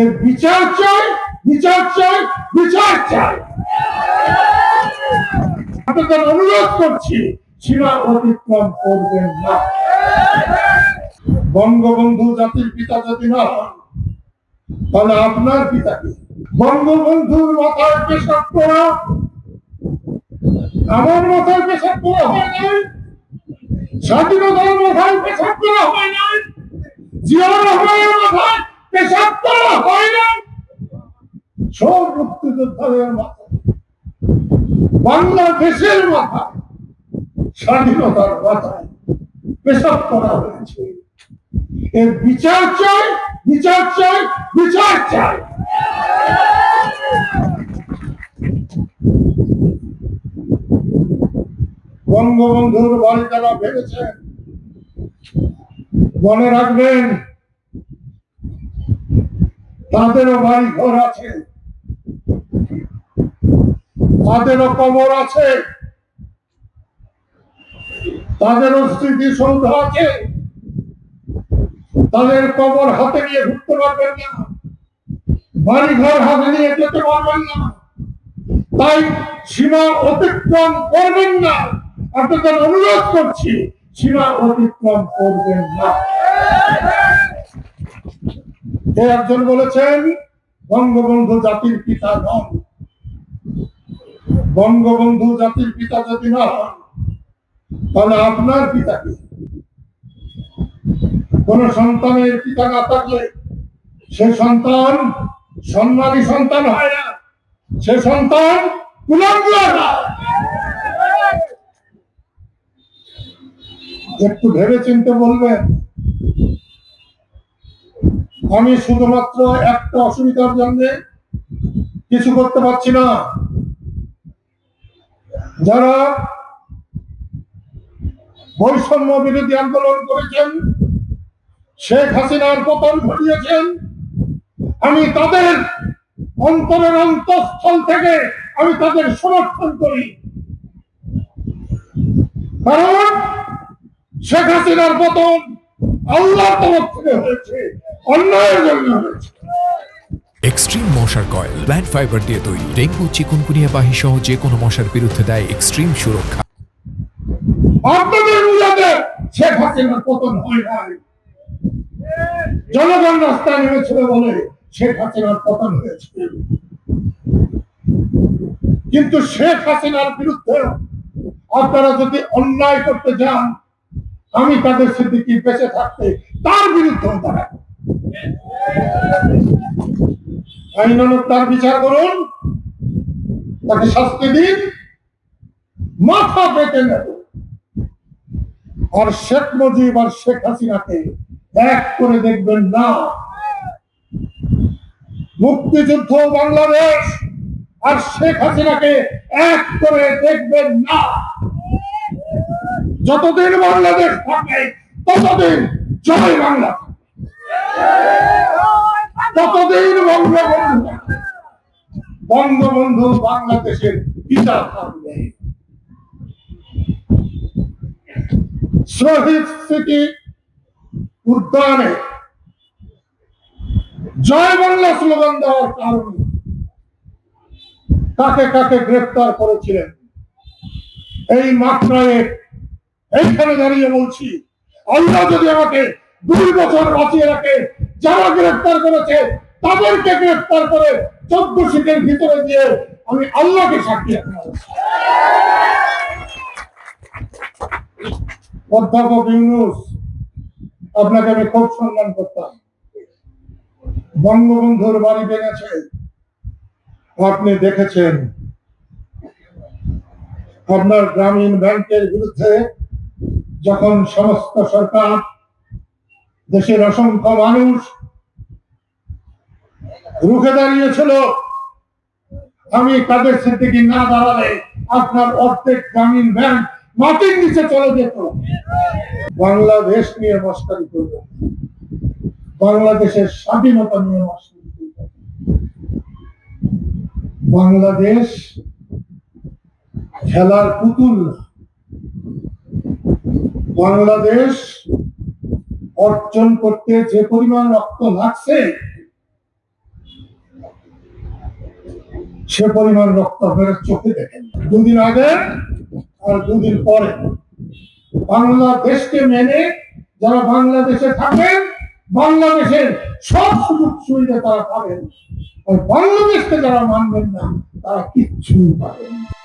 এর বিচার চাই, বিচার চাই, বিচার চাই। আপনাদের অনুরোধ করছি, সীমা অতিক্রম করবেন না। বঙ্গবন্ধু জাতির পিতা যদি না হন, তাহলে আপনার পিতাকে। বঙ্গবন্ধুর মাথায় পেশাব করা আমার মাথায় পেশাব করা হয় নাই, স্বাধীনতার মাথায় পেশাব করা হয় নাই, জিয়াউর রহমানের মাথায় পেশাব করা হয় নাই, সব মুক্তিযোদ্ধাদের মাথায়, বাংলাদেশের মাথায়, স্বাধীনতার মাথায় পেশাব করা হয়েছে। এর বিচার চাই, বিচার চাই, বিচার চাই। বঙ্গবন্ধুর বাড়ি যারা ভেবেছেন, মনে রাখবেন তাদেরও বাড়ি ঘর আছে, তাদেরও কবর আছে, তাদেরও স্মৃতিসৌধ আছে। তাদের কবর হাতে নিয়ে ঘুরতে পারবেন না, বাড়ি ঘর হাতে নিয়ে যেতে পারবেন না। তাই সীমা অতিক্রম করবেন না। আপনাদের অনুরোধ করছি, সীমা অতিক্রম করবেন না। একজন বলেছেন বঙ্গবন্ধু জাতির পিতা নন। বঙ্গবন্ধু জাতির পিতা যদি না হন, তাহলে আপনার পিতাকে। কোন সন্তানের পিতা না থাকলে সে সন্তান সম্মানী সন্তান হয় না, সে সন্তান কুলাঙ্গার হয়। একটু ভেবে চিন্তে বলবেন। আমি শুধুমাত্র একটা অসুবিধার জন্য কিছু করতে পারছি না। যারা বৈষম্য বিরোধী আন্দোলন করেছেন, শেখ হাসিনার পতন ঘটিয়েছেন, আমি তাদের অন্তরের অন্তঃস্থল থেকে আমি তাদের সমর্থন করি। কারণ শেখ হাসিনার পতন আল্লাহর তরফ থেকে হয়েছে, অন্যায়ের জন্য হয়েছে। এক্সট্রিম মশার কয়েল প্ল্যান্ট ফাইবার দিয়ে তৈরি, ডেঙ্গু, চিকুনগুনিয়া বাহি সহ যে কোনো মশার বিরুদ্ধে দেয় এক্সট্রিম সুরক্ষা। আপনাদের বুঝাতে শেখ হাসিনার পতন হয় নাই, জনগণ রাস্তায় নেমেছিল বলে শেখ হাসিনার পতন হয়েছে। কিন্তু শেখ হাসিনার বিরুদ্ধে আপনারা যদি অন্যায় করতে যান, আমি তাদের সিদ্দিকী বেঁচে থাকতে তার বিরুদ্ধে দাঁড়াব। আইনানুগ তার বিচার করুন, তাকে শাস্তি দিন, মাথা পেতে নেব। আর শেখ মুজিব আর শেখ হাসিনাকে এক করে দেখবেন না। মুক্তিযুদ্ধ বাংলাদেশ আর শেখ হাসিনাকে এক করে দেখবেন না। যতদিন বাংলাদেশ থাকে ততদিন জয় বাংলা, ততদিন বঙ্গবন্ধু, বঙ্গবন্ধু বাংলাদেশের পিতা থাকবে। শহীদ স্মৃতি উদ্যানে জয় বাংলা স্লোগান দেওয়ার কারণে কাকে কাকে গ্রেফতার করেছিলেন, এই মাত্রায় এইখানে দাঁড়িয়ে বলছি, আল্লাহ যদি আমাকে 2 বছর বাঁচিয়ে রাখে, যারা গ্রেফতার করেছে তাদেরকে গ্রেফতার করে 14 শীতের ভিতরে দিয়ে আমি আল্লাহকে সাক্ষী রাখবো। অধ্যাপক ইউনূস, আপনাকে আমি খুব সম্মান করতাম। বঙ্গবন্ধুর বাড়ি ভেঙেছে, আপনি দেখেছেন। আপনার গ্রামীণ ব্যাংকের বিরুদ্ধে যখন সমস্ত সরকার, দেশের অসংখ্য মানুষ রুখে দাঁড়িয়েছিল, আমি তাদের সিদ্দিকী না দাঁড়ালে আপনার অর্ধেক গ্রামীণ ব্যাংক মাটির নিচে চলে যেত। বাংলাদেশ নিয়ে মস্কারি করবে, বাংলাদেশের স্বাধীনতা নিয়ে মস্কারি করবে। বাংলাদেশ খেলার পুতুল। বাংলাদেশ অর্জন করতে যে পরিমাণ রক্ত লাগছে, সে পরিমাণ রক্ত আপনারা চোখে দেখেন। দুদিন আগে আর দুদিন পরে বাংলাদেশকে মেনে যারা বাংলাদেশে থাকেন, বাংলাদেশের সব সুযোগ সুবিধা তারা পাবেন। আর বাংলাদেশকে যারা মানবেন না, তারা কিচ্ছু পাবেন না।